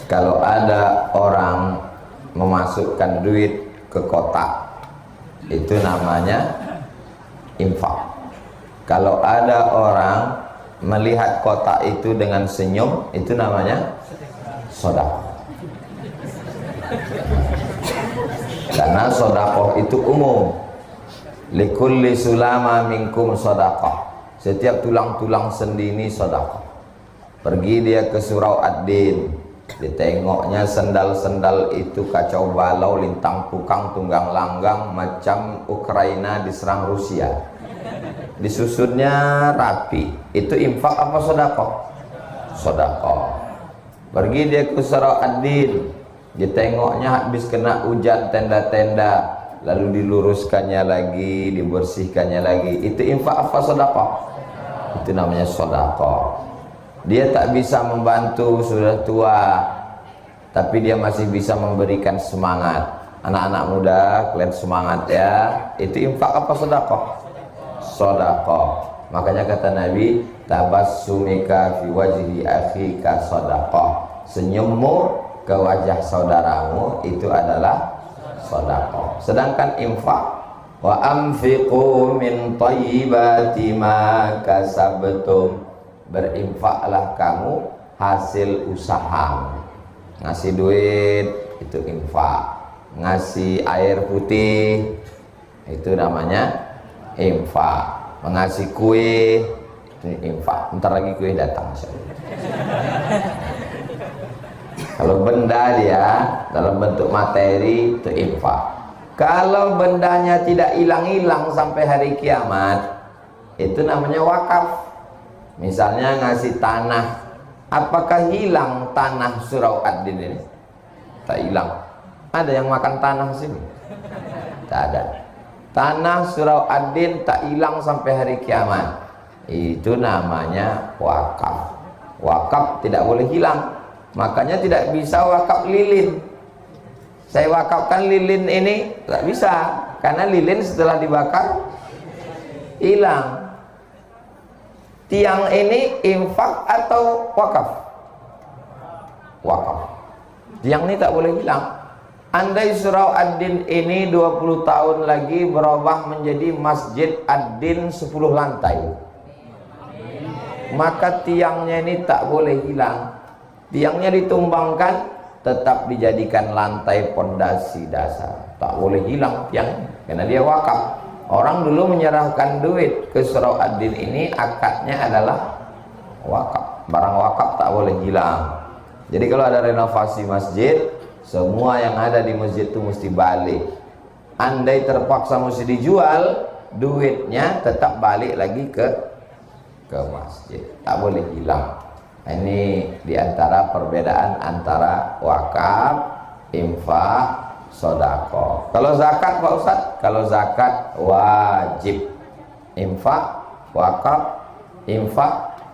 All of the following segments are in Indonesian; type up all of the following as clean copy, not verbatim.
Kalau ada orang memasukkan duit ke kotak, itu namanya infak. Kalau ada orang melihat kotak itu dengan senyum, itu namanya sedekah. Karena sedekah itu umum. Likulli sulama minkum sedekah. Setiap tulang-tulang sendi ini sedekah. Pergi dia ke Surau Ad-Din, ditengoknya sendal-sendal itu kacau balau, lintang pukang, tunggang langgang, macam Ukraina diserang Rusia. Disusunnya rapi. Itu infak apa sedekah? Sedekah. Pergi dia ke Surau Ad-Din, ditengoknya habis kena hujan tenda-tenda, lalu diluruskannya lagi, dibersihkannya lagi. Itu infak apa sedekah? Itu namanya sedekah. Dia tak bisa membantu, sudah tua, tapi dia masih bisa memberikan semangat. Anak-anak muda, kalian semangat ya. Itu infak apa sedekah? Sedekah. Makanya kata Nabi, tabassumika fi wajhi akhika sedekah. Senyummu ke wajah saudaramu itu adalah sedekah. Sedangkan infak, wa anfiqu min thayyibati ma kasabtum, berinfaklah kamu hasil usaha. Ngasih duit itu infak, ngasih air putih itu namanya infak, mengasih kue itu infak. Bentar lagi kue datang. Kalau benda dia dalam bentuk materi itu infak. Kalau bendanya tidak hilang-hilang sampai hari kiamat, itu namanya wakaf. Misalnya ngasih tanah, apakah hilang tanah Surau Ad-Din ini? Tak hilang. Ada yang makan tanah sini? Tak ada. Tanah Surau Ad-Din tak hilang sampai hari kiamat. Itu namanya wakaf. Wakaf tidak boleh hilang. Makanya tidak bisa wakaf lilin. Saya wakafkan lilin ini, tak bisa. Karena lilin setelah dibakar hilang. Tiang ini infak atau wakaf? Wakaf. Tiang ini tak boleh hilang. Andai Surau Ad-Din ini 20 tahun lagi berubah menjadi Masjid Ad-Din 10 lantai, maka tiangnya ini tak boleh hilang. Tiangnya ditumbangkan, tetap dijadikan lantai pondasi dasar. Tak boleh hilang tiang, karena dia wakaf. Orang dulu menyerahkan duit ke Surau Ad-Din ini, akadnya adalah wakaf. Barang wakaf tak boleh hilang. Jadi kalau ada renovasi masjid, semua yang ada di masjid itu mesti balik. Andai terpaksa mesti dijual, duitnya tetap balik lagi ke masjid. Tak boleh hilang. Ini diantara perbedaan antara wakaf, infak, sedekah. Kalau zakat Pak Ustaz, kalau zakat wajib. Infak,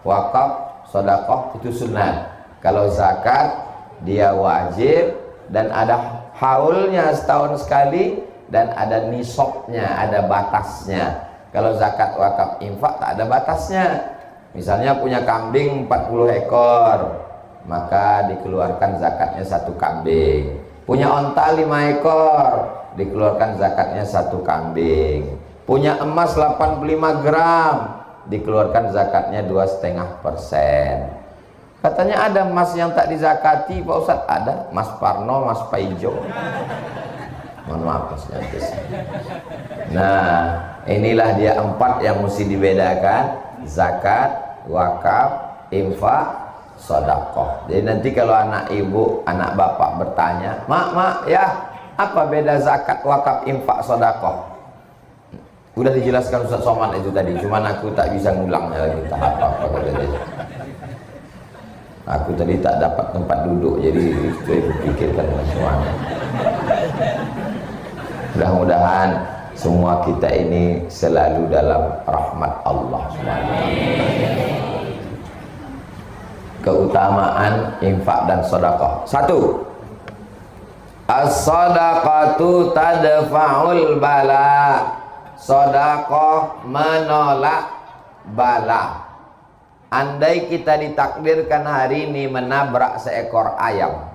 wakaf, sedekah itu sunnah. Kalau zakat dia wajib dan ada haulnya setahun sekali dan ada nisabnya, ada batasnya. Kalau zakat, wakaf, infak tak ada batasnya. Misalnya punya kambing 40 ekor, maka dikeluarkan zakatnya 1 kambing. Punya onta 5 ekor, dikeluarkan zakatnya 1 kambing. Punya emas 85 gram, dikeluarkan zakatnya 2,5%. Katanya ada emas yang tak dizakati Pak Ustadz. Ada, Mas Parno, Mas Paijo. Mohon maaf Mas Jantis. Nah, inilah dia 4 yang mesti dibedakan: zakat, wakaf, infak, sedekah. Jadi nanti kalau anak ibu, anak bapak bertanya, mak ya, apa beda zakat, wakaf, infak, sedekah? Udah dijelaskan Ustaz Somad itu tadi, cuman aku tak bisa ngulangnya lagi. Tak apa-apa kata dia. Aku tadi tak dapat tempat duduk, jadi itu pikirkan semuanya. Mudah-mudahan semua kita ini selalu dalam rahmat Allah SWT. Keutamaan infak dan sedekah. 1. As-sadaqatu tadfa'ul bala. Sedekah menolak bala. Andai kita ditakdirkan hari ini menabrak seekor ayam,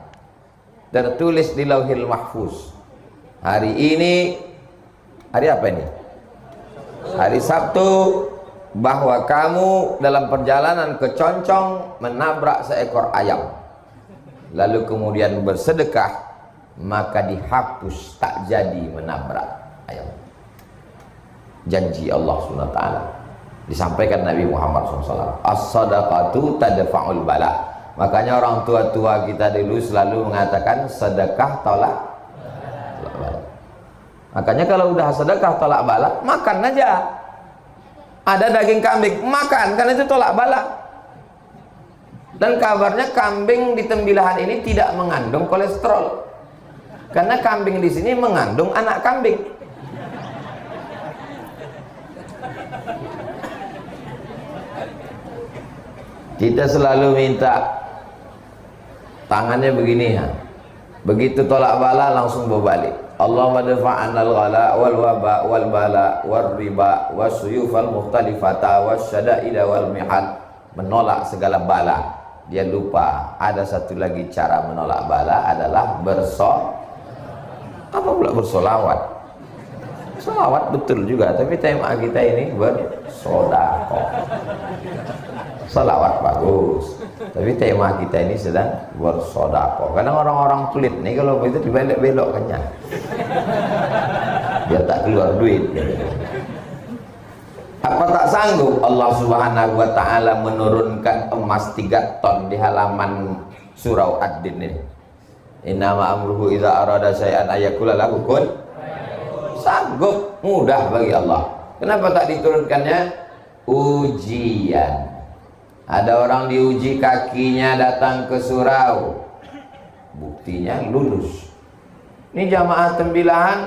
tertulis di Lauhil Mahfuz. Hari ini, hari apa ini? Hari Sabtu, bahwa kamu dalam perjalanan ke Concong menabrak seekor ayam, lalu kemudian bersedekah, maka dihapus, tak jadi menabrak ayam. Janji Allah SWT disampaikan Nabi Muhammad SAW. As-sadaqatu tadfa'ul bala. Makanya orang tua-tua kita dulu selalu mengatakan sedekah tolak bala. Makanya kalau udah sedekah tolak bala, makan aja. Ada daging kambing, makan, karena itu tolak bala. Dan kabarnya kambing di Tembilahan ini tidak mengandung kolesterol, karena kambing di sini mengandung anak kambing. Kita selalu minta tangannya begini ya, begitu tolak bala langsung berbalik. Allahumma dafa'anal ghala wal waba wal bala wal riba wasyuyufal mukhtalifata wasyada'ida wal mihan. Menolak segala bala. Dia lupa ada satu lagi cara menolak bala adalah apa pula bersolawat. Solawat betul juga, tapi tema kita ini bersodakoh. Salawat bagus, tapi tema kita ini sedang bersodakoh. Kadang orang-orang pelit nih kalau begitu dibelok-belokkannya biar tak keluar duit. Apa tak sanggup Allah Subhanahu wa ta'ala menurunkan emas 3 ton di halaman surau Ad-Din ini? Innama amruhu idza arada syai'an ayaqula lahu kun. Sanggup, mudah bagi Allah. Kenapa tak diturunkannya? Ujian. Ada orang diuji kakinya datang ke surau, buktinya lulus. Ini jamaah Tembilahan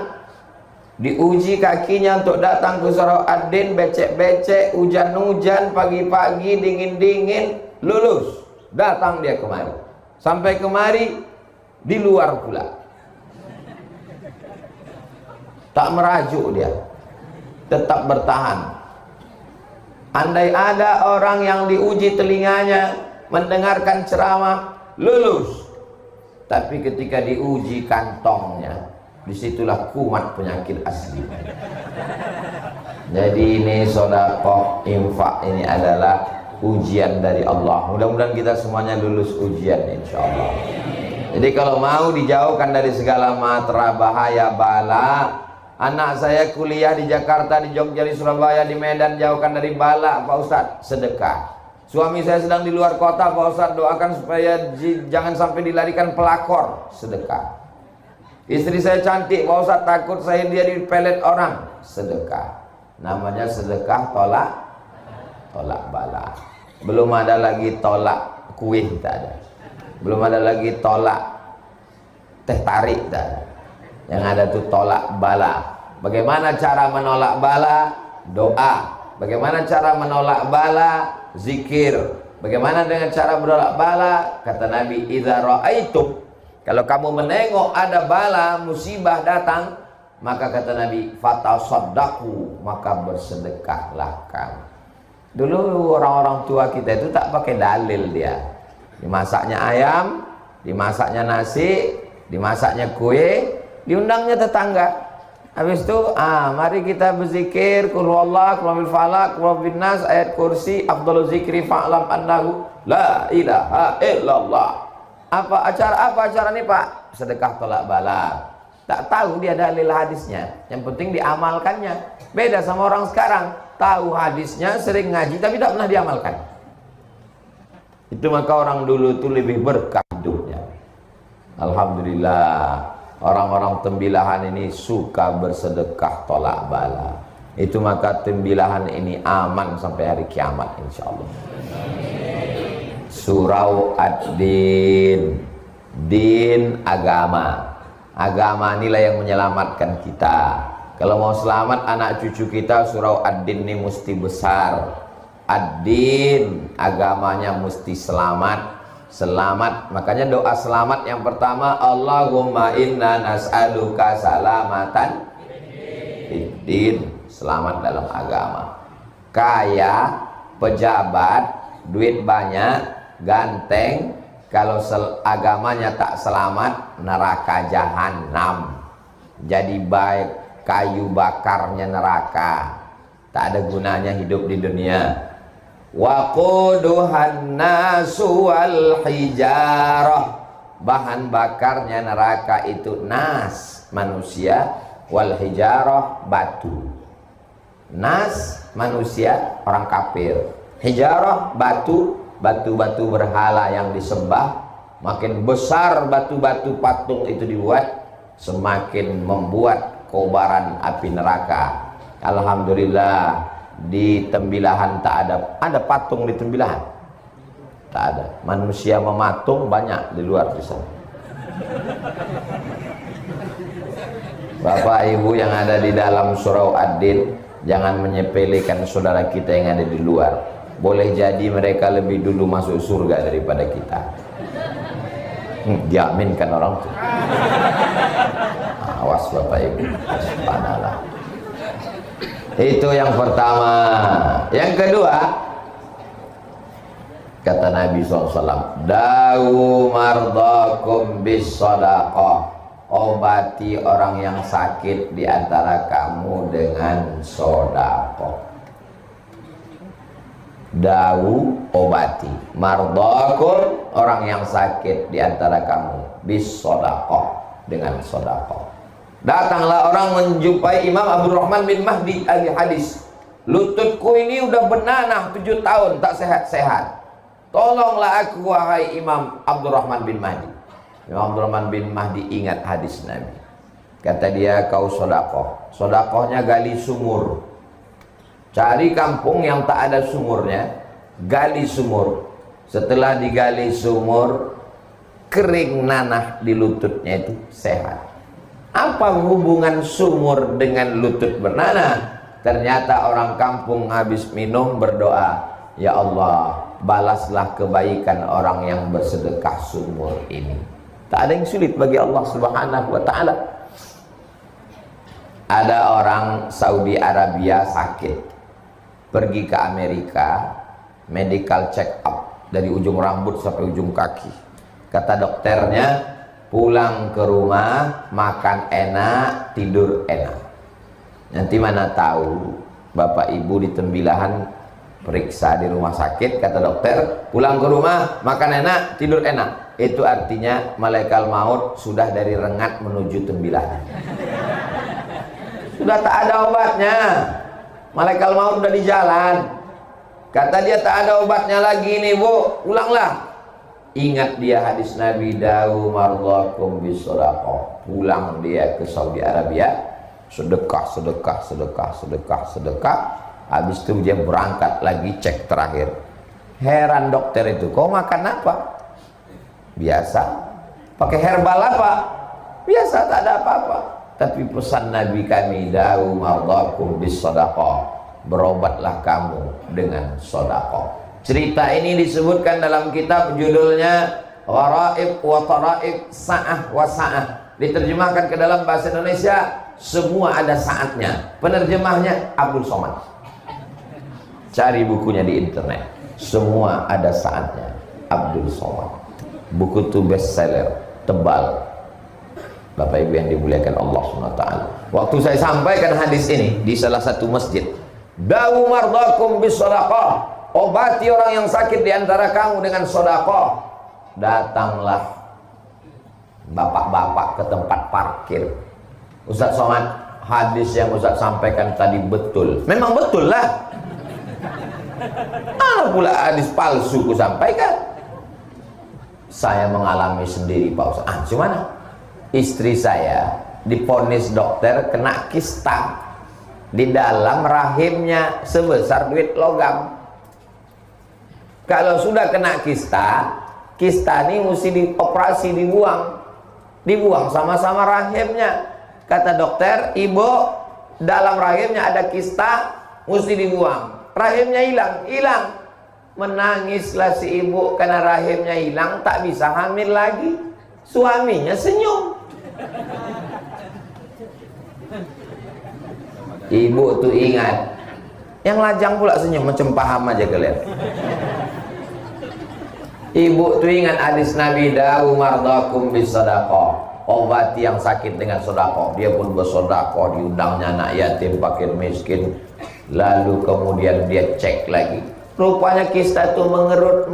diuji kakinya untuk datang ke surau Ad-Din, becek-becek, hujan-hujan, pagi-pagi, dingin-dingin, lulus. Datang dia kemari. Sampai kemari di luar pula. Tak merajuk dia, tetap bertahan. Andai ada orang yang diuji telinganya mendengarkan ceramah, lulus. Tapi ketika diuji kantongnya, disitulah kumat penyakit asli. Jadi ini sedekah infak ini adalah ujian dari Allah. Mudah-mudahan kita semuanya lulus ujian insya Allah. Jadi kalau mau dijauhkan dari segala matra bahaya bala. Anak saya kuliah di Jakarta, di Jogja, di Surabaya, di Medan, jauhkan dari bala Pak Ustadz, sedekah. Suami saya sedang di luar kota Pak Ustadz, doakan supaya jangan sampai dilarikan pelakor, sedekah. Istri saya cantik Pak Ustadz, takut saya dia dipelet orang, sedekah. Namanya sedekah tolak bala. Belum ada lagi tolak kuih, tak ada. Belum ada lagi tolak teh tarik, tak ada. Yang ada tuh tolak bala. Bagaimana cara menolak bala? Doa. Bagaimana cara menolak bala? Zikir. Bagaimana dengan cara menolak bala? Kata Nabi, idza ra'aitum, kalau kamu menengok ada bala, musibah datang, maka kata Nabi, fatasaddaqu, maka bersedekahlah kamu. Dulu orang-orang tua kita itu tak pakai dalil dia. Dimasaknya ayam, dimasaknya nasi, dimasaknya kue, diundangnya tetangga. Habis itu, mari kita berzikir qul huwallahu, qul huwal falaq, qul huwal nas, ayat kursi, afdhalu zikri fa'lam annahu la ilaha illallah. Apa acara ini Pak? Sedekah tolak bala. Tak tahu dia dalil hadisnya, yang penting diamalkannya. Beda sama orang sekarang, tahu hadisnya, sering ngaji tapi tak pernah diamalkan. Itu maka orang dulu itu lebih berkah hidupnya. Alhamdulillah. Orang-orang Tembilahan ini suka bersedekah tolak bala. Itu maka Tembilahan ini aman sampai hari kiamat insya Allah. Surau Ad-Din, din agama. Agama inilah yang menyelamatkan kita. Kalau mau selamat anak cucu kita, surau Ad-Din ini mesti besar. Ad-Din, agamanya mesti selamat. Selamat, makanya doa selamat yang pertama, Allahumma inna nas'aluka salamatan fiddin, selamat dalam agama. Kaya, pejabat, duit banyak, ganteng, Kalau agamanya tak selamat, neraka jahanam. Jadi baik kayu bakarnya neraka, tak ada gunanya hidup di dunia. Waquduhan nasu wal hijarah, bahan bakarnya neraka itu nas, manusia, wal hijarah, batu. Nas, manusia, orang kafir. Hijarah, batu, batu-batu berhala yang disembah. Makin besar batu-batu patung itu dibuat, semakin membuat kobaran api neraka. Alhamdulillah di Tembilahan tak ada patung di Tembilahan, tak ada. Manusia mematung banyak di luar di sana. Bapak Ibu yang ada di dalam surau Ad-Din, jangan menyepelekan saudara kita yang ada di luar. Boleh jadi mereka lebih dulu masuk surga daripada kita. Jamin kan orang tuh. Awas Bapak Ibu. Subhanallah. Itu yang pertama. Yang kedua, kata Nabi SAW, dawu mardakum bis sadaqah, obati orang yang sakit di antara kamu dengan sedekah. Dawu, obati, mardakum, orang yang sakit di antara kamu, bis sedekah, dengan sedekah. Datanglah orang menjumpai Imam Abdurrahman bin Mahdi ahli hadis. Lututku ini udah benanah 7 tahun tak sehat-sehat. Tolonglah aku wahai Imam Abdurrahman bin Mahdi. Imam Abdurrahman bin Mahdi ingat hadis Nabi. Kata dia, kau sedekah. Sedekahnya gali sumur. Cari kampung yang tak ada sumurnya, gali sumur. Setelah digali sumur, kering nanah di lututnya itu sehat. Apa hubungan sumur dengan lutut bernanah? Ternyata orang kampung habis minum berdoa, ya Allah, balaslah kebaikan orang yang bersedekah sumur ini. Tak ada yang sulit bagi Allah Subhanahu wa ta'ala. Ada orang Saudi Arabia sakit, pergi ke Amerika, medical check up dari ujung rambut sampai ujung kaki. Kata dokternya, pulang ke rumah, makan enak, tidur enak. Nanti mana tahu Bapak Ibu di Tembilahan periksa di rumah sakit, kata dokter, pulang ke rumah, makan enak, tidur enak. Itu artinya malaikat maut sudah dari Rengat menuju Tembilahan. Sudah tak ada obatnya. Malaikat maut udah di jalan. Kata dia, tak ada obatnya lagi nih Bu, pulanglah. Ingat dia hadis Nabi, dawu mardakum bisadaqah. Pulang dia ke Saudi Arabia, sedekah, sedekah, sedekah, sedekah, sedekah. Habis itu dia berangkat lagi cek terakhir. Heran dokter itu, kau makan apa? Biasa. Pakai herbal apa? Biasa, tak ada apa-apa. Tapi pesan Nabi kami, dawu mardakum bisadaqah, berobatlah kamu dengan sedekah. Cerita ini disebutkan dalam kitab judulnya Gharaib wa Taraib Sa'ah wa Sa'ah. Diterjemahkan ke dalam bahasa Indonesia, semua ada saatnya. Penerjemahnya Abdul Somad. Cari bukunya di internet. Semua ada saatnya. Abdul Somad. Buku itu bestseller, tebal. Bapak Ibu yang dimuliakan Allah SWT. Waktu saya sampaikan hadis ini di salah satu masjid, dawu mardakum bisadaqah, obati orang yang sakit di antara kamu dengan sedekah. Datanglah bapak-bapak ke tempat parkir. Ustaz Somad, hadis yang Ustaz sampaikan tadi betul. Memang betul lah. Mana pula hadis palsu ku sampaikan? Saya mengalami sendiri Pak Ustaz. Gimana? Istri saya diponis dokter kena kista di dalam rahimnya sebesar duit logam. Kalau sudah kena kista, kista ini mesti dioperasi, dibuang sama-sama rahimnya. Kata dokter, ibu dalam rahimnya ada kista, mesti dibuang. Rahimnya hilang. Menangislah si ibu karena rahimnya hilang, tak bisa hamil lagi. Suaminya senyum. Ibu tuh ingat, yang lajang pula senyum, macam paham aja kalian. Ibu tuh ingat hadis Nabi, dawu mardakum bisadaqah, obati yang sakit dengan sedekah. Dia pun bersedekah, diundangnya anak yatim, fakir miskin. Lalu kemudian dia cek lagi, rupanya kista itu mengerut,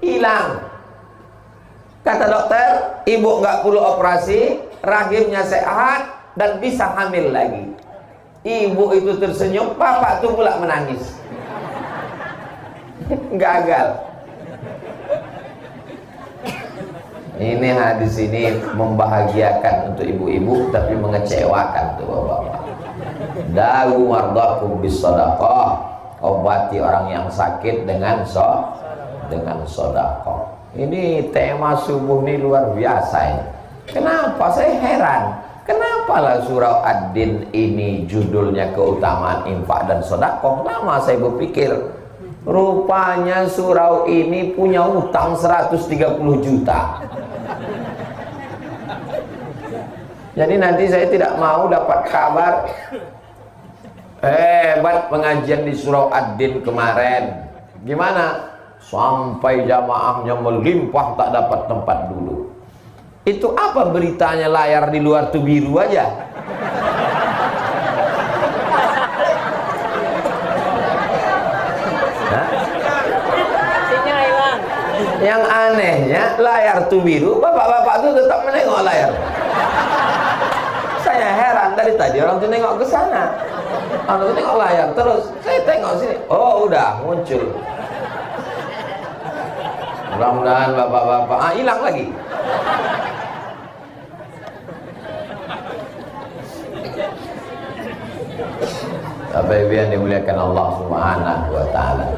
hilang. Kata dokter, ibu nggak perlu operasi, rahimnya sehat dan bisa hamil lagi. Ibu itu tersenyum, bapak tuh pula menangis. Gagal. Ini hadis ini membahagiakan untuk ibu-ibu tapi mengecewakan untuk bapak-bapak. Dawu mardakum bisadaqah, obati orang yang sakit dengan sedekah. Ini tema subuh ini luar biasa ini. Kenapa saya heran? Kenapalah surah Ad-Din ini judulnya keutamaan infak dan sedekah? Lama saya berpikir, rupanya surau ini punya utang 130 juta. Jadi nanti saya tidak mau dapat kabar hebat pengajian di surau Ad-Din kemarin. Gimana? Sampai jamaahnya melimpah tak dapat tempat dulu. Itu apa beritanya, layar di luar tuh biru aja? Yang anehnya layar tuh biru, bapak-bapak tuh tetap menengok layar. Saya heran, dari tadi orang tuh nengok ke sana, orang tuh nengok layar terus. Saya tengok sini, oh udah muncul. Mudah-mudahan bapak-bapak hilang lagi. Bapak Ibu yang dimuliakan Allah Subhanahu wa taala.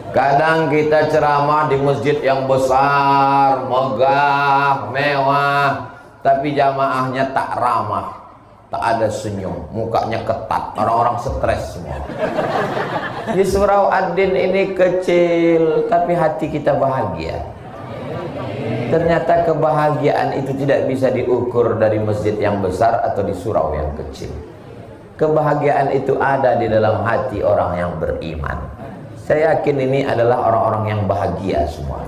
Kadang kita ceramah di masjid yang besar, megah, mewah, tapi jamaahnya tak ramah, tak ada senyum, mukanya ketat, orang-orang stres semua. Di surau Ad-Din ini kecil, tapi hati kita bahagia. Ternyata kebahagiaan itu tidak bisa diukur dari masjid yang besar atau di surau yang kecil. Kebahagiaan itu ada di dalam hati orang yang beriman. Saya yakin ini adalah orang-orang yang bahagia semua.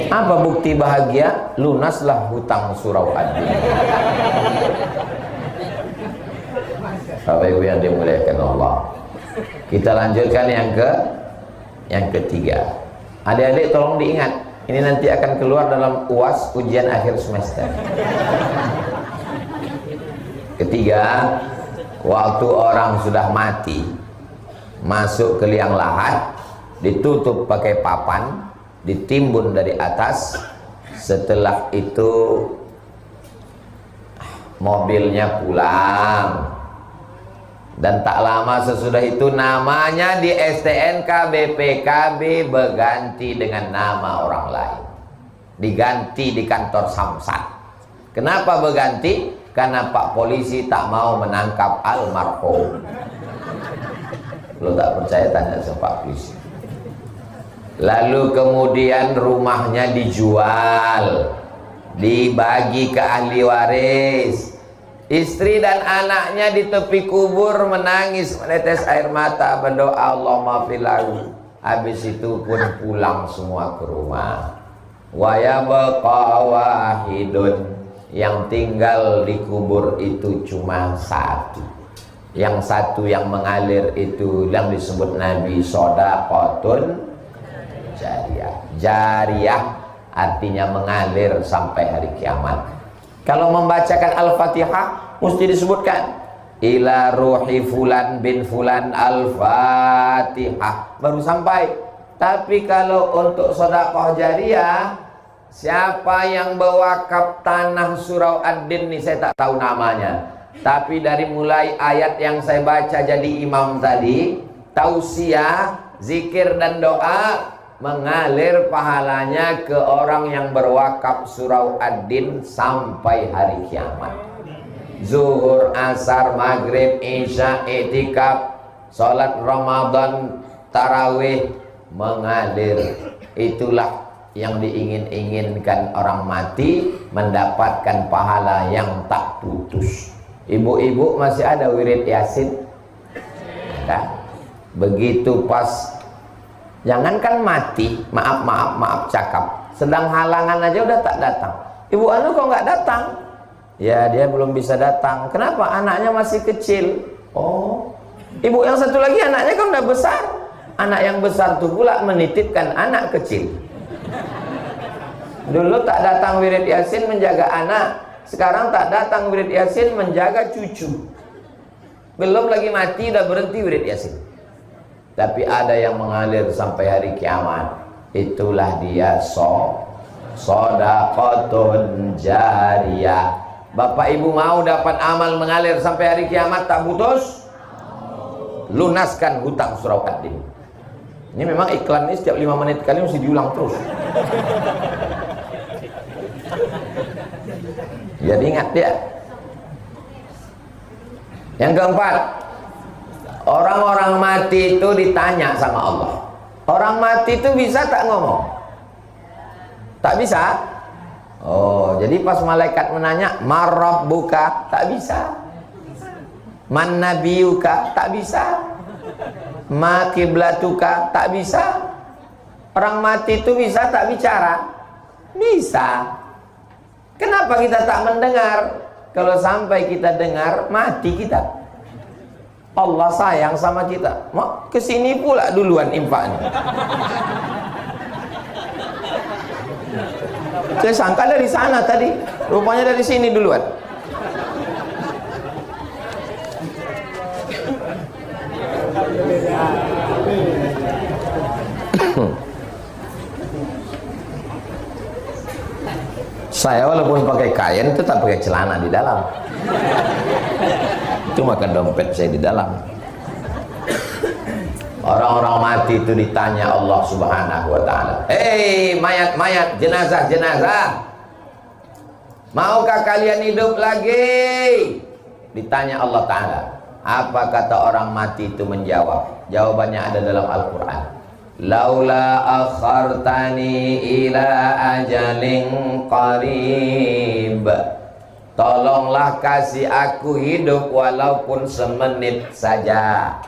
Apa bukti bahagia? Lunaslah hutang surau Ad-Din. Bapak Ibu yang dimuliakan Allah, kita lanjutkan yang ketiga. Adik-adik tolong diingat, ini nanti akan keluar dalam UAS, ujian akhir semester. Ketiga, waktu orang sudah mati, masuk ke liang lahat, ditutup pakai papan, ditimbun dari atas. Setelah itu mobilnya pulang, dan tak lama sesudah itu namanya di STNK BPKB berganti dengan nama orang lain, diganti di kantor Samsat. Kenapa berganti? Karena Pak Polisi tak mau menangkap almarhum. Lo tak percaya, tanya sama Pak Polisi. Lalu kemudian rumahnya dijual, dibagi ke ahli waris. Istri dan anaknya di tepi kubur menangis, menetes air mata, berdoa Allahumma filahu. Habis itu pun pulang semua ke rumah. Wa yabqa wahidun, yang tinggal di kubur itu cuma satu. Yang satu yang mengalir itu yang disebut Nabi shadaqatun jariyah. Jariyah artinya mengalir sampai hari kiamat. Kalau membacakan Al-Fatihah mesti disebutkan ila ruhi fulan bin fulan Al-Fatihah, baru sampai. Tapi kalau untuk sedekah jariyah, siapa yang berwakaf tanah surau Ad-Din ini saya tak tahu namanya. Tapi dari mulai ayat yang saya baca jadi imam tadi, tausiah, zikir dan doa, mengalir pahalanya ke orang yang berwakaf surau Ad-Din sampai hari kiamat. Zuhur, asar, maghrib, isya, i'tikaf, salat Ramadan, tarawih, mengalir. Itulah yang diingin-inginkan orang mati, mendapatkan pahala yang tak putus. Ibu-ibu masih ada wirid Yasin? Ada. Begitu pas Jangankan mati, maaf cakap, sedang halangan aja udah tak datang. Ibu anu kok nggak datang? Ya dia belum bisa datang. Kenapa? Anaknya masih kecil. Oh, ibu yang satu lagi anaknya kan udah besar. Anak yang besar tuh pula menitipkan anak kecil. Dulu tak datang wirid yasin menjaga anak, sekarang tak datang wirid yasin menjaga cucu. Belum lagi mati udah berhenti wirid yasin. Tapi ada yang mengalir sampai hari kiamat. Itulah dia shadaqatun jariyah. Bapak ibu mau dapat amal mengalir sampai hari kiamat tak putus? Lunaskan hutang surau ad-din. Ini memang iklan ini setiap 5 menit kali mesti diulang terus. Jadi ingat dia. Yang keempat, orang-orang mati itu ditanya sama Allah. Orang mati itu bisa tak ngomong? Tak bisa. Oh, jadi pas malaikat menanya, "Marabbuka?" Tak bisa. "Man nabiyuka?" Tak bisa. "Ma kiblatuka?" Tak bisa. Orang mati itu bisa tak bicara? Bisa. Kenapa kita tak mendengar? Kalau sampai kita dengar, mati kita. Allah sayang sama kita. Mau kesini pula duluan infaknya. Saya sangka dari sana tadi, rupanya dari sini duluan. Saya walaupun pakai kain itu tak pakai celana di dalam. Itu makan dompet saya di dalam. Orang-orang mati itu ditanya Allah Subhanahu wa ta'ala, "Hei mayat-mayat, jenazah-jenazah, maukah kalian hidup lagi?" Ditanya Allah Ta'ala. Apa kata orang mati itu menjawab? Jawabannya ada dalam Al-Quran. "Laula akhartani ila ajalin qarib." Tolonglah kasih aku hidup walaupun semenit saja.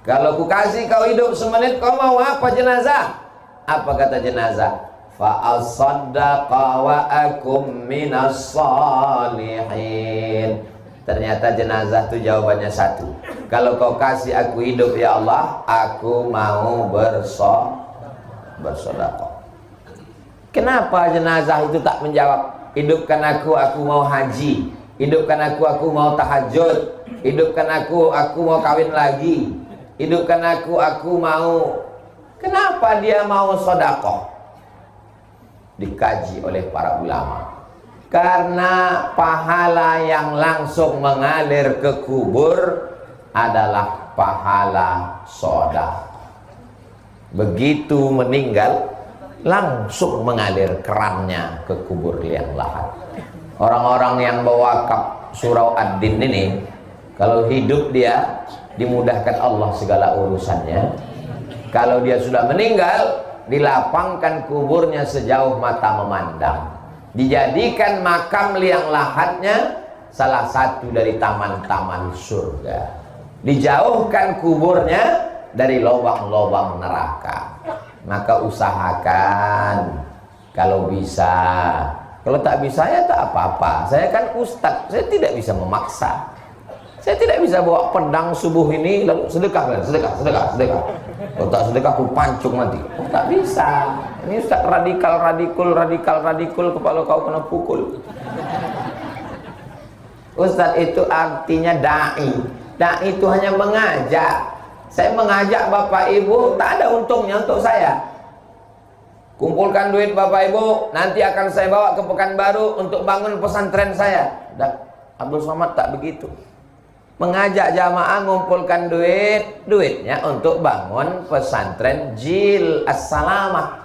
Kalau ku kasih kau hidup semenit, kau mau apa jenazah? Apa kata jenazah? Fa asaddaqa wa akum minas salihin. Ternyata jenazah itu jawabannya satu. Kalau kau kasih aku hidup ya Allah, aku mau bersedekah. Kenapa jenazah itu tak menjawab? Hidupkan aku mau haji. Hidupkan aku mau tahajud. Hidupkan aku mau kawin lagi. Hidupkan aku mau. Kenapa dia mau sedekah? Dikaji oleh para ulama. Karena pahala yang langsung mengalir ke kubur adalah pahala sedekah. Begitu meninggal, langsung mengalir kerannya ke kubur liang lahat. Orang-orang yang berwakaf surau ad-din ini, kalau hidup dia dimudahkan Allah segala urusannya. Kalau dia sudah meninggal, dilapangkan kuburnya sejauh mata memandang, dijadikan makam liang lahatnya salah satu dari taman-taman surga, dijauhkan kuburnya dari lubang-lubang neraka. Maka usahakan kalau bisa. Kalau tak bisa ya tak apa-apa. Saya kan ustadz, saya tidak bisa memaksa. Saya tidak bisa bawa pedang subuh ini lalu sedekah. Kalau tak sedekah aku pancung nanti. Oh, tak bisa. Ini ustadz radikal kepala kau kena pukul. Ustadz itu artinya dai. Dai itu hanya mengajak. Saya mengajak Bapak Ibu, tak ada untungnya untuk saya. Kumpulkan duit Bapak Ibu, nanti akan saya bawa ke Pekanbaru untuk bangun pesantren saya. Dan Abdul Somad tak begitu. Mengajak jamaah ngumpulkan duitnya untuk bangun pesantren Jil As-Salamah.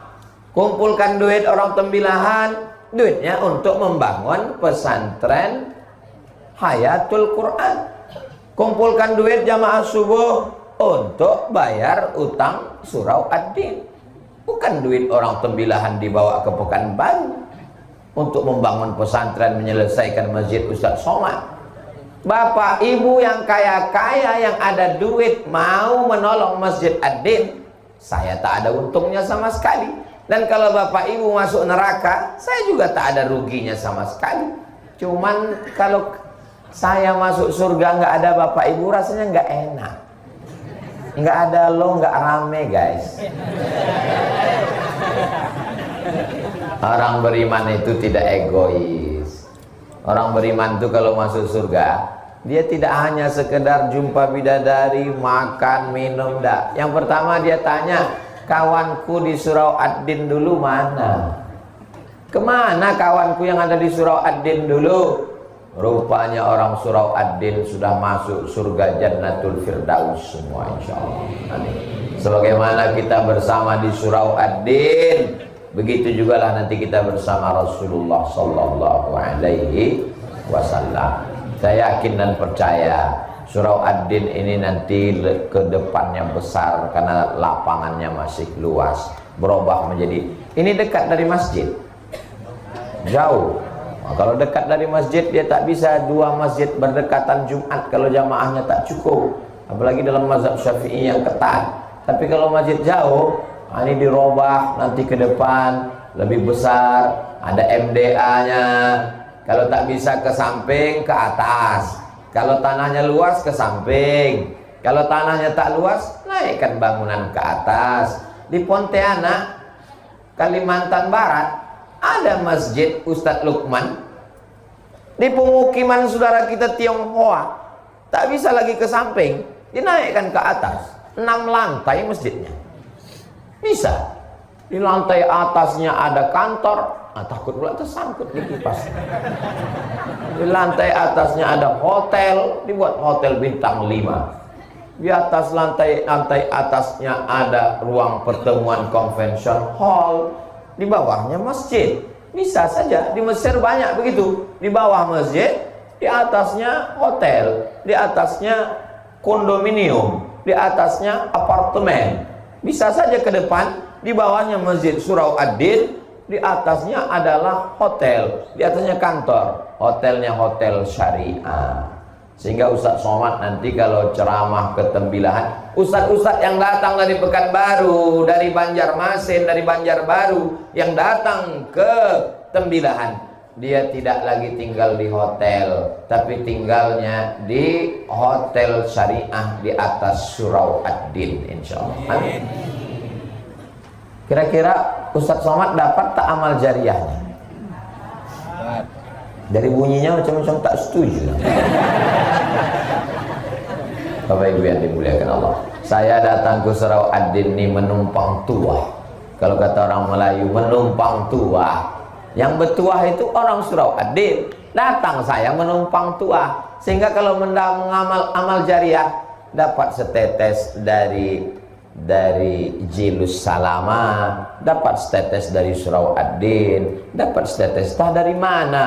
Kumpulkan duit orang Tembilahan, duitnya untuk membangun pesantren Hayatul Quran. Kumpulkan duit jamaah subuh untuk bayar utang surau ad-din. Bukan duit orang Tembilahan dibawa ke Pekanbaru untuk membangun pesantren, menyelesaikan masjid Ustaz Somad. Bapak ibu yang kaya-kaya yang ada duit mau menolong masjid ad-din, saya tak ada untungnya sama sekali. Dan kalau bapak ibu masuk neraka, saya juga tak ada ruginya sama sekali. Cuman kalau saya masuk surga nggak ada bapak ibu, rasanya nggak enak. Nggak ada lo, nggak rame guys. Orang beriman itu tidak egois. Orang beriman itu kalau masuk surga, dia tidak hanya sekedar jumpa bidadari, makan, minum, dak. Yang pertama dia tanya, kawanku di Surau Ad-Din dulu mana? Kemana kawanku yang ada di Surau Ad-Din dulu? Rupanya orang Surau Ad-Din sudah masuk surga Jannatul Firdaus semua, insya Allah. Sebagaimana kita bersama di Surau Ad-Din, begitu juga lah nanti kita bersama Rasulullah Sallallahu Alaihi Wasallam. Saya yakin dan percaya Surau Ad-Din ini nanti ke depannya besar karena lapangannya masih luas, berubah menjadi, ini dekat dari masjid, jauh. Nah, kalau dekat dari masjid dia tak bisa dua masjid berdekatan Jumat kalau jamaahnya tak cukup, apalagi dalam mazhab Syafi'i yang ketat. Tapi kalau masjid jauh, ini dirubah nanti ke depan lebih besar, ada MDA-nya. Kalau tak bisa ke samping, ke atas. Kalau tanahnya luas, ke samping. Kalau tanahnya tak luas, naikkan bangunan ke atas. Di Pontianak, Kalimantan Barat, ada masjid Ustadz Lukman. Di pemukiman saudara kita Tionghoa, tak bisa lagi ke samping, dinaikkan ke atas. 6 lantai masjidnya. Bisa. Di lantai atasnya ada kantor, takut pula tersangkut di kipas. Di lantai atasnya ada hotel, dibuat hotel bintang 5. Di atas lantai atasnya ada ruang pertemuan convention hall. Di bawahnya masjid. Bisa saja, di Mesir banyak begitu. Di bawah masjid, di atasnya hotel, di atasnya kondominium, di atasnya apartemen. Bisa saja ke depan, di bawahnya masjid Surau Ad-Din, di atasnya adalah hotel, di atasnya kantor. Hotelnya hotel syariah. Sehingga Ustadz Somad nanti kalau ceramah ke Tembilahan, Ustadz-Ustadz yang datang dari Pekanbaru, dari Banjarmasin, dari Banjarbaru, yang datang ke Tembilahan, dia tidak lagi tinggal di hotel, tapi tinggalnya di hotel syariah di atas Surau Ad-Din, insya Allah. Amin. Kira-kira Ustadz Somad dapat tak amal jariahnya? Dari bunyinya macam-macam tak setuju. Bapak Ibu yang dimuliakan Allah, saya datang ke Surau Ad-Din ini menumpang tuah. Kalau kata orang Melayu, menumpang tuah. Yang bertuah itu orang Surau Ad-Din. Datang saya menumpang tuah, sehingga kalau mengamal amal jariah dapat setetes dari Jilus Salama, dapat setetes dari Surau Ad-Din, dapat setetes tah dari mana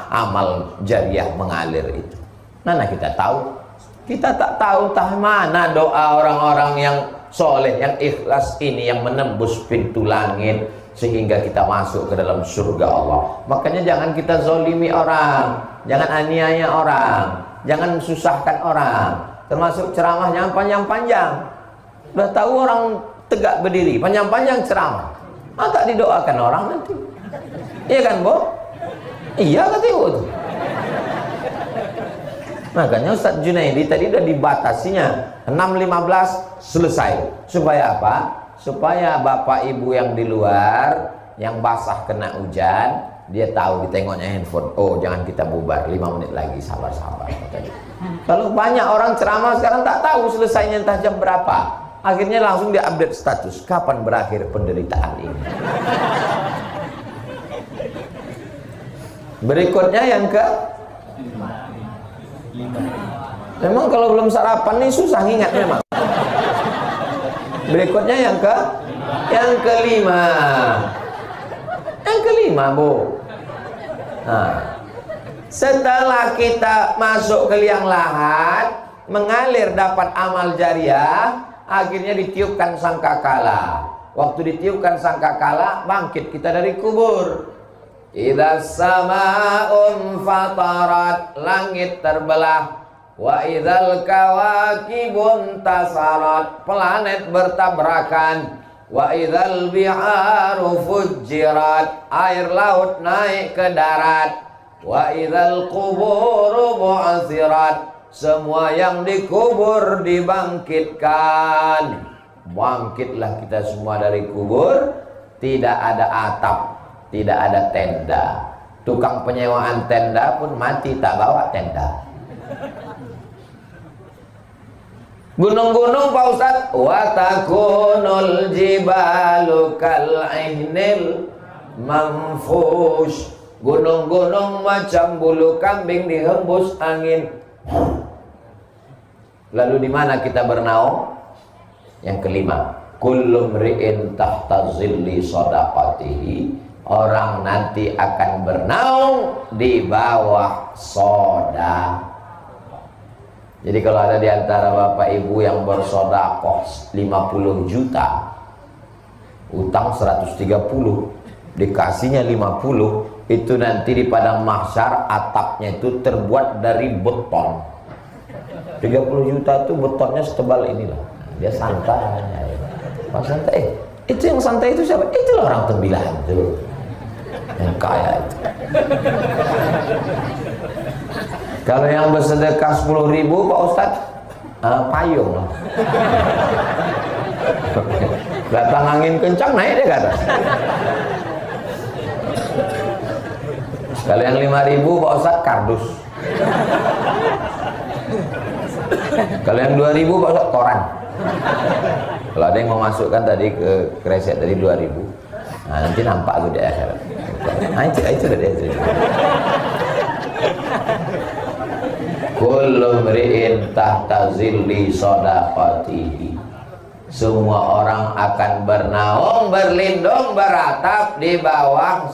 amal jariah mengalir itu. Mana kita tahu? Kita tak tahu tah mana doa orang-orang yang soleh, yang ikhlas ini yang menembus pintu langit sehingga kita masuk ke dalam surga Allah. Makanya jangan kita zolimi orang, jangan aniaya orang, jangan susahkan orang. Termasuk ceramah jangan panjang-panjang. Udah tahu orang tegak berdiri, panjang-panjang ceramah, tak didoakan orang nanti. Iya kan, Bo? Iya kata Ibu tuh. Makanya Ustadz Junaidi tadi udah dibatasinya 6.15 selesai. Supaya apa? Supaya bapak ibu yang di luar, yang basah kena hujan, dia tahu, ditengoknya handphone. Oh, jangan kita bubar, 5 menit lagi, sabar-sabar. Kalau banyak orang ceramah sekarang tak tahu selesainya entah jam berapa. Akhirnya langsung dia update status, kapan berakhir penderitaan ini. Berikutnya yang ke 5. Memang kalau belum sarapan nih susah ngingat memang. Berikutnya yang kelima. Yang kelima, Bu. Nah, setelah kita masuk ke liang lahat, mengalir dapat amal jariah, akhirnya ditiupkan sangkakala. Waktu ditiupkan sangkakala, bangkit kita dari kubur. Idza samaa'un fatarat, langit terbelah. Wa idzal kawakibun tasarat, planet bertabrakan. Wa idzal biharu fujjirat, air laut naik ke darat. Wa idzal quburu bu'athirat, semua yang dikubur dibangkitkan. Bangkitlah kita semua dari kubur. Tidak ada atap, tidak ada tenda. Tukang penyewaan tenda pun mati tak bawa tenda. Gunung-gunung Pak Ustadz, wa takunul jibalu kal ihnil manfush, gunung-gunung macam bulu kambing dihembus angin. Lalu di mana kita bernaung? Yang kelima, kullu mri'in tahta zilli shadaqatihi, orang nanti akan bernaung di bawah sedekah. Jadi kalau ada di antara bapak ibu yang bersedekah 50 juta, utang 130, dikasihnya 50, itu nanti di padang mahsyar atapnya itu terbuat dari beton. 30 juta itu betonnya setebal inilah. Dia santai. Pas santai, itu yang santai itu siapa? Itulah orang tembilahan itu, yang kaya itu. Kalau yang bersedekah 10.000 Pak Ustadz, payung lah. Datang angin kencang naik dia ke atas. Kalau yang 5.000 Pak Ustadz, kardus. Kalau yang 2.000 Pak Ustadz, koran. Kalau ada yang mau masukkan tadi ke kresek tadi 2.000, nah nanti nampak tuh di akhirat. Nah itu dia. Kullu mri'in tahta zilli shadaqatihi, semua orang akan bernaung, berlindung, beratap di bawah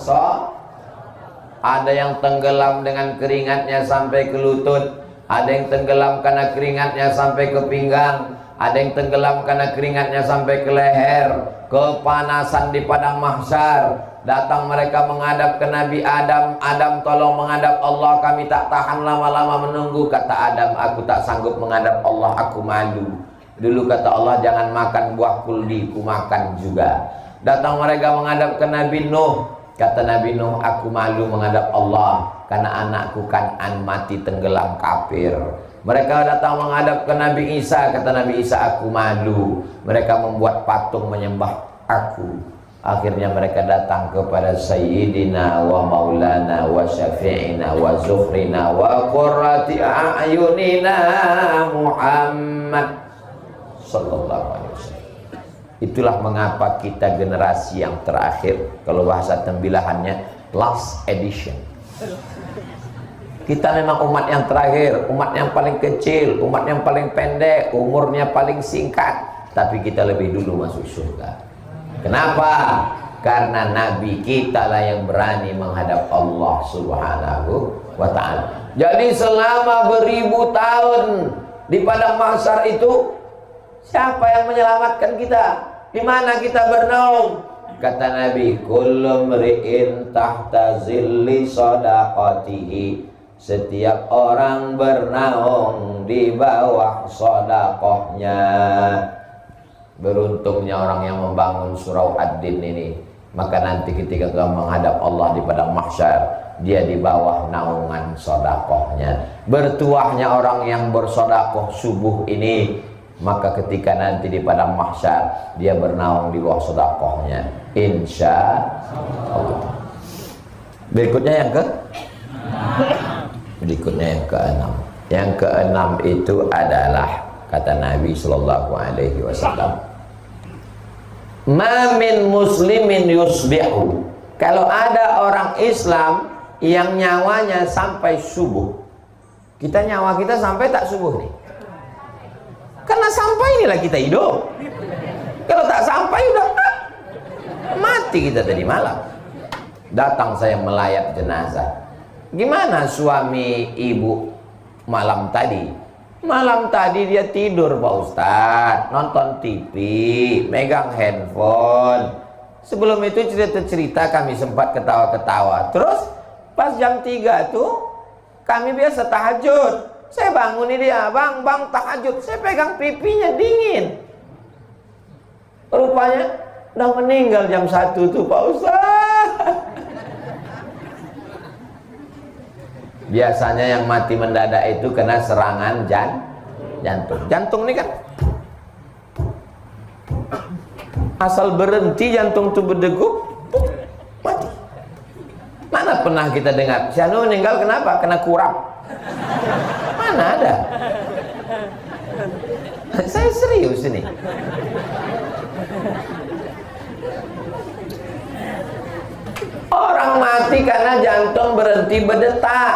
ada yang tenggelam dengan keringatnya sampai ke lutut, ada yang tenggelam karena keringatnya sampai ke pinggang, ada yang tenggelam karena keringatnya sampai ke leher. Kepanasan di padang mahsyar. Datang mereka menghadap ke Nabi Adam. Adam, tolong menghadap Allah, kami tak tahan lama-lama menunggu. Kata Adam, aku tak sanggup menghadap Allah, aku malu. Dulu kata Allah, jangan makan buah kuldi, ku makan juga. Datang mereka menghadap ke Nabi Nuh. Kata Nabi Nuh, aku malu menghadap Allah karena anakku Kan'an mati tenggelam kafir. Mereka datang menghadap ke Nabi Isa. Kata Nabi Isa, aku malu. Mereka membuat patung menyembah aku. Akhirnya mereka datang kepada Sayyidina wa Maulana wa Syafi'ina wa Zufrina wa Qurrati a'yunina Muhammad sallallahu alaihi wasallam. Itulah mengapa kita generasi yang terakhir, kalau bahasa tembilahannya last edition. Kita memang umat yang terakhir, umat yang paling kecil, umat yang paling pendek, umurnya paling singkat, tapi kita lebih dulu masuk surga. Kenapa? Karena Nabi kita lah yang berani menghadap Allah Subhanahu wa ta'ala. Jadi selama beribu tahun di padang mahsyar itu, siapa yang menyelamatkan kita? Di mana kita bernaung? Kata Nabi, kullu mri'in tahta zilli shadaqatihi, setiap orang bernaung di bawah sedekahnya. Beruntungnya orang yang membangun surau Ad-Din ini, maka nanti ketika dia menghadap Allah di padang mahsyar, dia di bawah naungan sedekahnya. Bertuahnya orang yang bersedekah subuh ini, maka ketika nanti di padang mahsyar dia bernaung di bawah sedekahnya, insya Allah. Berikutnya yang keenam. Yang keenam itu adalah, kata Nabi sallallahu alaihi wasallam, ma min muslimin yusbihu, kalau ada orang Islam yang nyawanya sampai subuh. Kita nyawa kita sampai tak subuh nih? Karena sampai inilah kita hidup. Kalau tak sampai udah mati kita tadi malam. Datang saya melayat jenazah. Gimana suami ibu malam tadi? Malam tadi dia tidur Pak Ustadz, nonton TV, megang handphone. Sebelum itu cerita-cerita kami sempat ketawa-ketawa. Terus pas jam 3 tuh kami biasa tahajud. Saya bangun ini dia, bang tahajud. Saya pegang pipinya dingin. Rupanya udah meninggal jam 1 tuh Pak Ustaz. Biasanya yang mati mendadak itu kena serangan jantung. Jantung ini kan asal berhenti jantung tuh berdegup, mati. Mana pernah kita dengar si anu meninggal kenapa? Kena kurap. Mana ada? Saya serius ini. Orang mati karena jantung berhenti berdetak.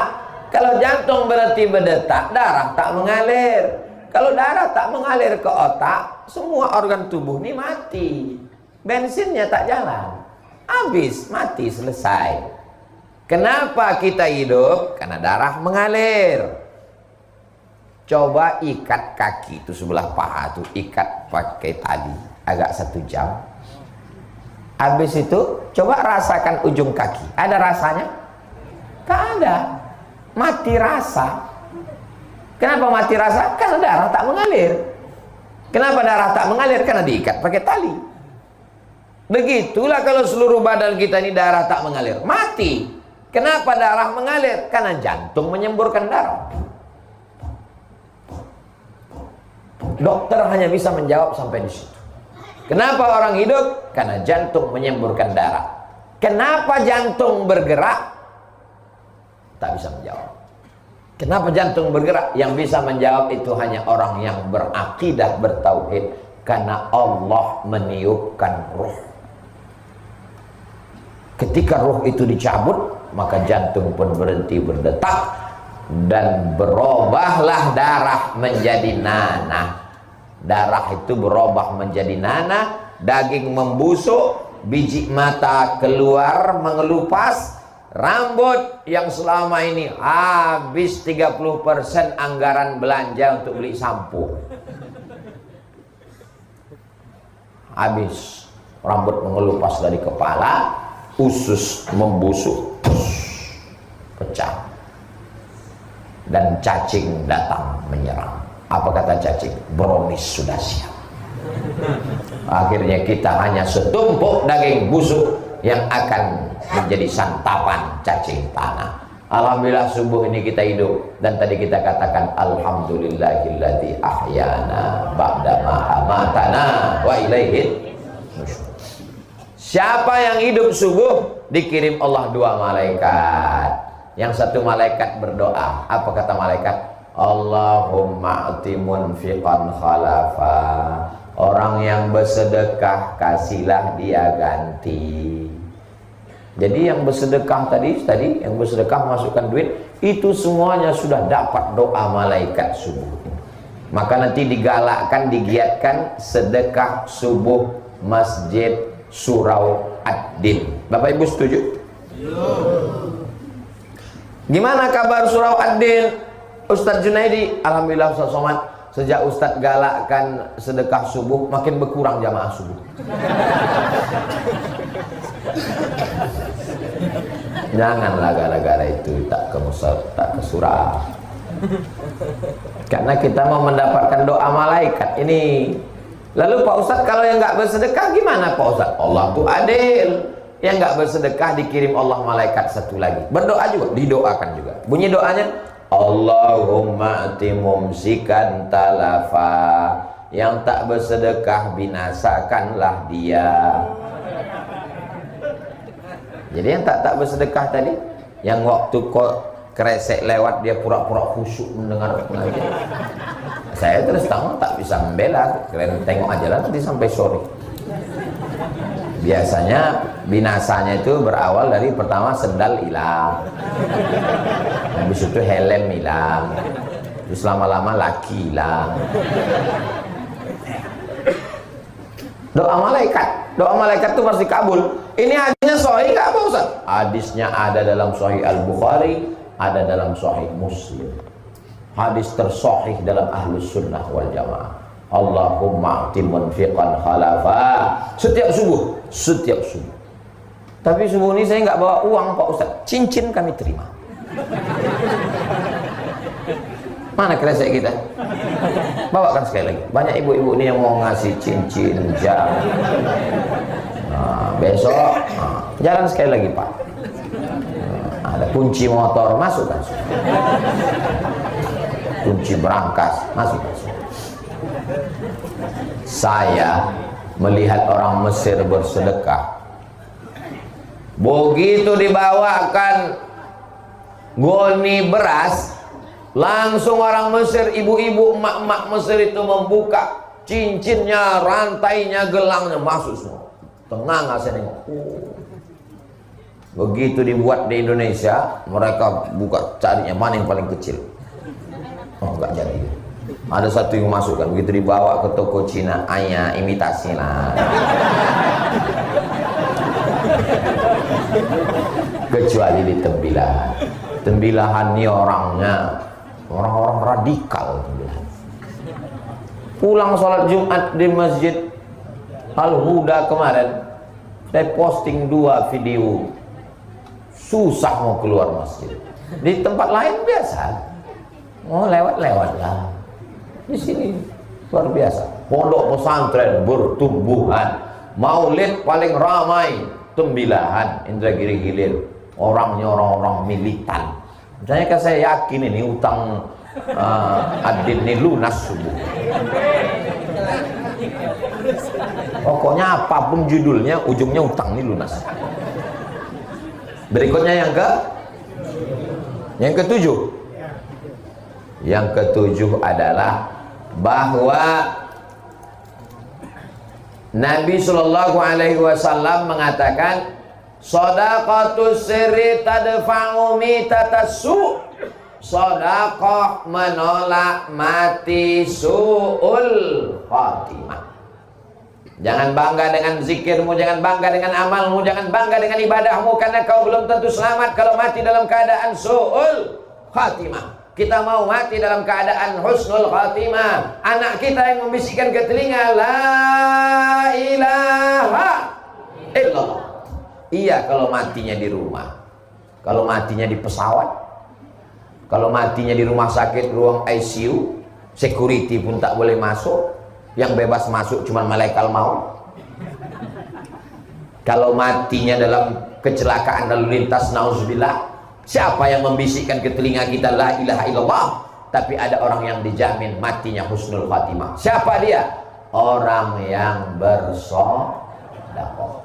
Kalau jantung berhenti berdetak, darah tak mengalir. Kalau darah tak mengalir ke otak, semua organ tubuh ini mati. Bensinnya tak jalan. Habis, mati, selesai. Kenapa kita hidup? Karena darah mengalir. Coba ikat kaki itu sebelah paha tuh, ikat pakai tali agak 1 jam. Habis itu coba rasakan ujung kaki. Ada rasanya? Tak ada. Mati rasa. Kenapa mati rasa? Karena darah tak mengalir. Kenapa darah tak mengalir? Karena diikat pakai tali. Begitulah kalau seluruh badan kita ini darah tak mengalir, mati. Kenapa darah mengalir? Karena jantung menyemburkan darah. Dokter hanya bisa menjawab sampai di situ. Kenapa orang hidup? Karena jantung menyemburkan darah. Kenapa jantung bergerak? Tak bisa menjawab. Kenapa jantung bergerak? Yang bisa menjawab itu hanya orang yang berakidah, bertauhid. Karena Allah meniupkan ruh. Ketika ruh itu dicabut, maka jantung pun berhenti berdetak. Dan berubahlah darah menjadi nanah. Darah itu berubah menjadi nanah, daging membusuk, biji mata keluar mengelupas, rambut yang selama ini habis 30% anggaran belanja untuk beli sampo. Habis, rambut mengelupas dari kepala, usus membusuk, pecah. Dan cacing datang menyerang. Apa kata cacing? Brownies sudah siap. Akhirnya kita hanya setumpuk daging busuk yang akan menjadi santapan cacing tanah. Alhamdulillah subuh ini kita hidup. Dan tadi kita katakan alhamdulillahilladzi ahyana ba'dama amatana wa ilaihi nusyur. Siapa yang hidup subuh dikirim Allah 2 malaikat. Yang satu malaikat berdoa. Apa kata malaikat? Allahumma ati munfiqan khalafa. Orang yang bersedekah kasihlah dia ganti. Jadi yang bersedekah tadi yang bersedekah masukkan duit, itu semuanya sudah dapat doa malaikat subuh. Maka nanti digalakkan, digiatkan sedekah subuh Masjid Surau Ad-Din. Bapak Ibu setuju? Gimana kabar Surau Ad-Din? Ustadz Junaidi, alhamdulillah Ustadz Somad, sejak Ustadz galakkan sedekah subuh, makin berkurang jamaah subuh. Janganlah gara-gara itu tak ke surau. Karena kita mau mendapatkan doa malaikat ini. Lalu Pak Ustadz, kalau yang nggak bersedekah gimana Pak Ustadz? Allah tuh adil. Yang nggak bersedekah dikirim Allah malaikat satu lagi. Berdoa juga, didoakan juga. Bunyi doanya, Allahumma ati mumsikan talafa. Yang tak bersedekah binasakanlah dia. Jadi yang tak bersedekah tadi, yang waktu kok kresek lewat dia pura-pura khusyuk mendengar pengajian. Saya terus terang tak bisa membela. Kalian tengok aja lah nanti sampai sore. Biasanya binasanya itu berawal dari pertama sendal hilang, habis itu helm hilang, terus lama-lama laki hilang. Doa malaikat itu pasti kabul. Ini hadisnya sahih nggak Pak Ustaz? Hadisnya ada dalam Sahih Al-Bukhari, ada dalam Sahih Muslim. Hadis tersahih dalam Ahlus Sunnah wal Jamaah. Allahumma ati munfiqan khalafa. Setiap subuh. Tapi subuh ini saya nggak bawa uang Pak Ustaz. Cincin kami terima. Mana kresek kita? Bawakan sekali lagi. Banyak ibu-ibu ini yang mau ngasih cincin, jam. Nah, besok jalan sekali lagi Pak. Ada kunci motor, masukkan. Kunci berangkas, masukkan. Saya melihat orang Mesir bersedekah. Begitu dibawakan goni beras, langsung orang Mesir, ibu-ibu, emak-emak Mesir itu membuka cincinnya, rantainya, gelangnya, masuk semua. Tenang, saya nengok. Begitu dibuat di Indonesia, mereka buka carinya mana yang paling kecil. Oh, enggak jadi. Ada satu yang masukkan, begitu dibawa ke toko Cina, ayah imitasi lah. Kecuali di Tembilahan. Tembilahan ini orangnya orang-orang radikal. Pulang sholat Jumat di Masjid Al-Huda kemarin, saya posting 2 video. Susah mau keluar masjid. Di tempat lain biasa, mau lewat-lewat lah. Di sini luar biasa. Pondok pesantren bertumbuhan. Maulid paling ramai Tembilahan, Indragiri Hilir. Orangnya orang-orang militan. Misalnya kan saya yakin ini utang Adin ini lunas subuh. Pokoknya apapun judulnya, ujungnya utang ini lunas. Berikutnya yang ketujuh. Yang ketujuh adalah bahwa Nabi Shallallahu Alaihi Wasallam mengatakan, shadaqatus sirri tadfa'u mitatassu. Sedekah menolak mati su'ul khatimah. Jangan bangga dengan zikirmu, jangan bangga dengan amalmu, jangan bangga dengan ibadahmu, karena kau belum tentu selamat kalau mati dalam keadaan su'ul khatimah. Kita mau mati dalam keadaan husnul khatimah. Anak kita yang membisikkan ke telinga, la ilaha illallah. Iya kalau matinya di rumah. Kalau matinya di pesawat, kalau matinya di rumah sakit, ruang ICU, security pun tak boleh masuk. Yang bebas masuk cuma malaikat maut. Kalau matinya dalam kecelakaan lalu lintas, nauzubillah, siapa yang membisikkan ke telinga kita la ilaha illallah, tapi ada orang yang dijamin matinya husnul khatimah. Siapa dia? Orang yang bersedekah.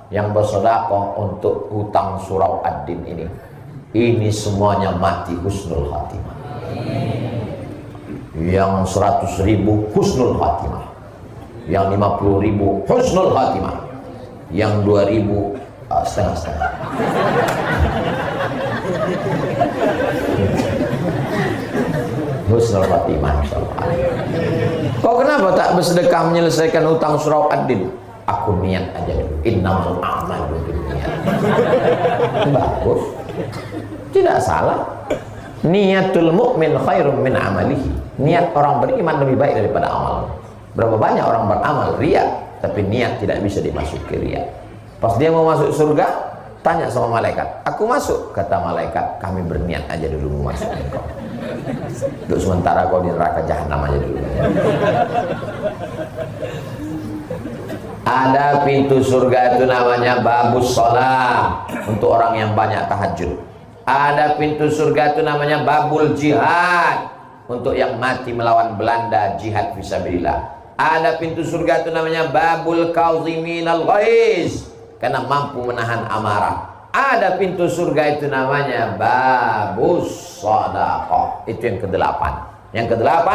Yang bersedekah untuk hutang surau ad-din ini. Ini semuanya mati husnul khatimah. Yang 100.000 husnul khatimah. Yang 50.000 husnul khatimah. Yang 2.000 setengah-setengah. Husnul khatimah insyaallah. Kok kenapa tak bersedekah menyelesaikan hutang surau ad-din? Aku niat aja dulu. Innamal a'malu binniyat. Bagus. Tidak salah. Niatul mu'min khairum min amalihi. Niat orang beriman lebih baik daripada amal. Berapa banyak orang beramal riya, tapi niat tidak bisa dimasuki riya. Pas dia mau masuk surga, tanya sama malaikat, aku masuk? Kata malaikat, kami berniat aja dulu mau masuk engkau. Untuk sementara kau di neraka jahanam aja dulu. Ada pintu surga itu namanya babus sholat, untuk orang yang banyak tahajud. Ada pintu surga itu namanya babul jihad, untuk yang mati melawan Belanda, jihad fisabilillah. Ada pintu surga itu namanya babul kauziminal ghaiz, karena mampu menahan amarah. Ada pintu surga itu namanya babus shadaqah, itu yang ke-8. Yang ke-8,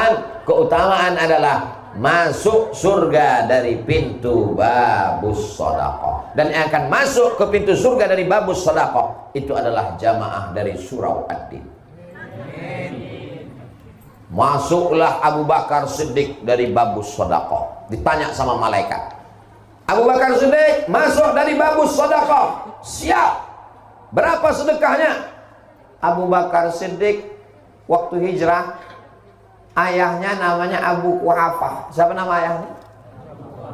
keutamaan adalah masuk surga dari pintu babus shadaqah. Dan yang akan masuk ke pintu surga dari babus shadaqah itu adalah jamaah dari surau ad-din. Masuklah Abu Bakar Siddiq dari babus shadaqah. Ditanya sama malaikat, Abu Bakar Siddiq masuk dari babus shadaqah, siap. Berapa sedekahnya? Abu Bakar Siddiq waktu hijrah, ayahnya namanya Abu Quhafah. Siapa nama ayahnya?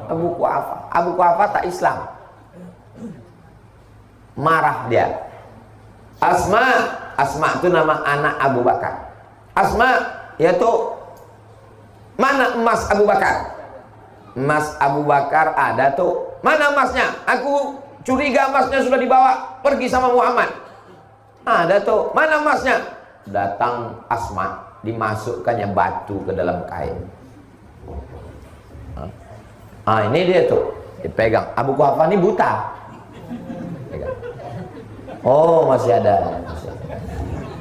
Abu Quhafah. Abu Quhafah tak Islam. Marah dia. Asma itu nama anak Abu Bakar. Asma yaitu Mana emas Abu Bakar? Emas Abu Bakar ada tuh. Mana emasnya? Aku curiga emasnya sudah dibawa pergi sama Muhammad. Ada tuh. Mana emasnya? Datang Asma, dimasukkannya batu ke dalam kain. Ini dia tuh, dipegang. Abu Quhafa ini buta. Pegang. Oh, masih ada.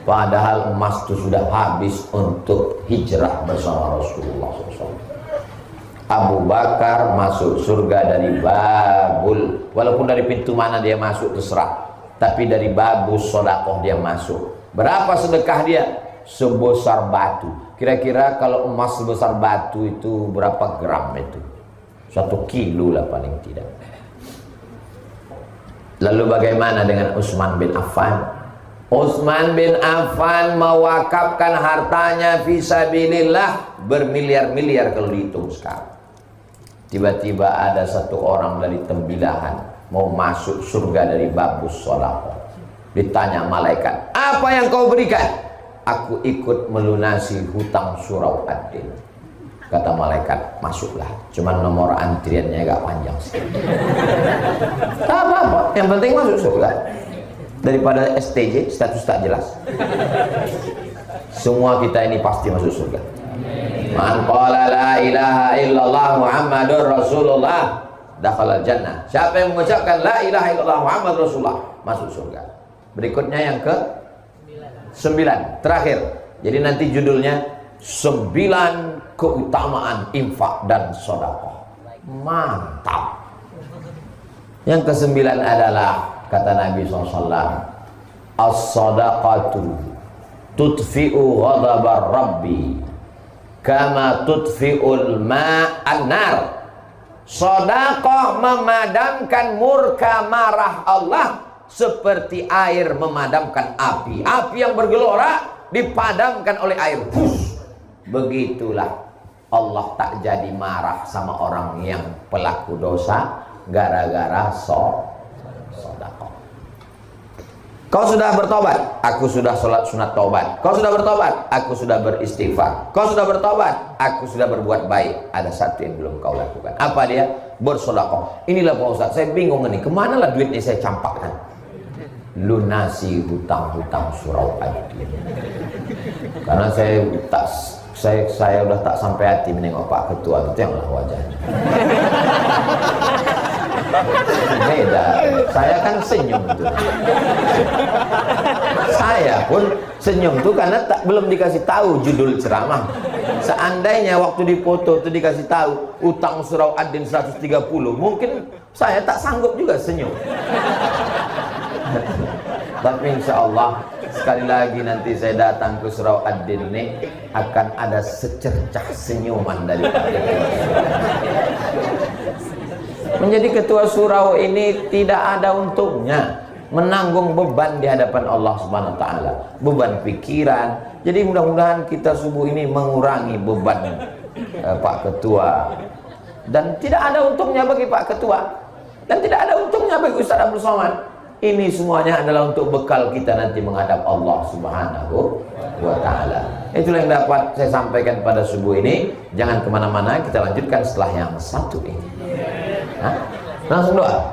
Padahal emas itu sudah habis untuk hijrah bersama Rasulullah SAW. Abu Bakar masuk surga dari babul, walaupun dari pintu mana dia masuk terserah, tapi dari babus sodakoh dia masuk. Berapa sedekah dia? Sebesar batu. Kira-kira kalau emas sebesar batu itu berapa gram itu? 1 kilo lah paling tidak. Lalu bagaimana dengan Utsman bin Affan? Utsman bin Affan mewakafkan hartanya fisabilillah bermiliar-miliar kalau dihitung sekarang. Tiba-tiba ada satu orang dari Tembilahan mau masuk surga dari babus sholawat. Ditanya malaikat, apa yang kau berikan? Aku ikut melunasi hutang surau Ad-Din. Kata malaikat, masuklah. Cuman nomor antriannya agak panjang sih. Tak apa-apa, yang penting masuk surga. Daripada STJ, status tak jelas. Semua kita ini pasti masuk surga. Man qala la ilaha illallah Muhammadur Rasulullah dakhala jannah. Siapa yang mengucapkan la ilaha illallah Muhammadur Rasulullah masuk surga. Berikutnya yang ke 9, terakhir. Jadi nanti judulnya 9 keutamaan infak dan sedekah. Mantap. Yang ke-9 adalah kata Nabi SAW, as-sadaqatu tudfi'u ghadabar rabbi kama tudfi'ul ma'an nar. Sedekah memadamkan murka marah Allah seperti air memadamkan api. Api yang bergelora dipadamkan oleh air. Begitulah Allah tak jadi marah sama orang yang pelaku dosa gara-gara sedekah. Kau sudah bertobat, aku sudah sholat sunat taubat. Kau sudah bertobat, aku sudah beristighfar. Kau sudah bertobat, aku sudah berbuat baik. Ada satu yang belum kau lakukan. Apa dia? Bersedekah. Inilah Pak Ustaz, saya bingung ini. Kemana lah duitnya saya campakkan? Lunasi hutang-hutang surau Ad-Din. Karena saya udah tak sampai hati menengok Pak Ketua itu, yang lah wajahnya. Beda, saya kan senyum tuh. Saya pun senyum tuh karena belum dikasih tahu judul ceramah. Seandainya waktu dipoto itu dikasih tahu utang surau Ad-Din 130, mungkin saya tak sanggup juga senyum. Tapi insya Allah sekali lagi nanti saya datang ke surau Ad-Din ini akan ada secercah senyuman dari menjadi ketua surau ini tidak ada untungnya, menanggung beban di hadapan Allah Subhanahu wa taala, beban pikiran. Jadi mudah-mudahan kita subuh ini mengurangi beban Pak Ketua, dan tidak ada untungnya bagi Pak Ketua, dan tidak ada untungnya bagi Ustaz Abdul Somad. Ini semuanya adalah untuk bekal kita nanti menghadap Allah Subhanahu wa taala. Itulah yang dapat saya sampaikan pada subuh ini. Jangan kemana-mana, kita lanjutkan setelah yang satu ini. Langsung doa.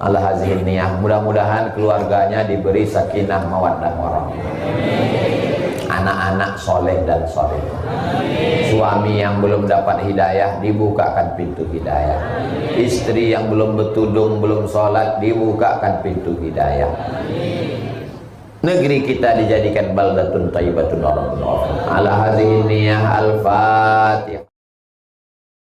Allah hazihin niyah, mudah-mudahan keluarganya diberi sakinah mawaddah warahmah, anak-anak soleh dan soleh, suami yang belum dapat hidayah dibukakan pintu hidayah, istri yang belum bertudung belum sholat dibukakan pintu hidayah, negeri kita dijadikan baldatun thayyibatun wa rabbun ghafur. Ala hazihin niyah, al-fatihah.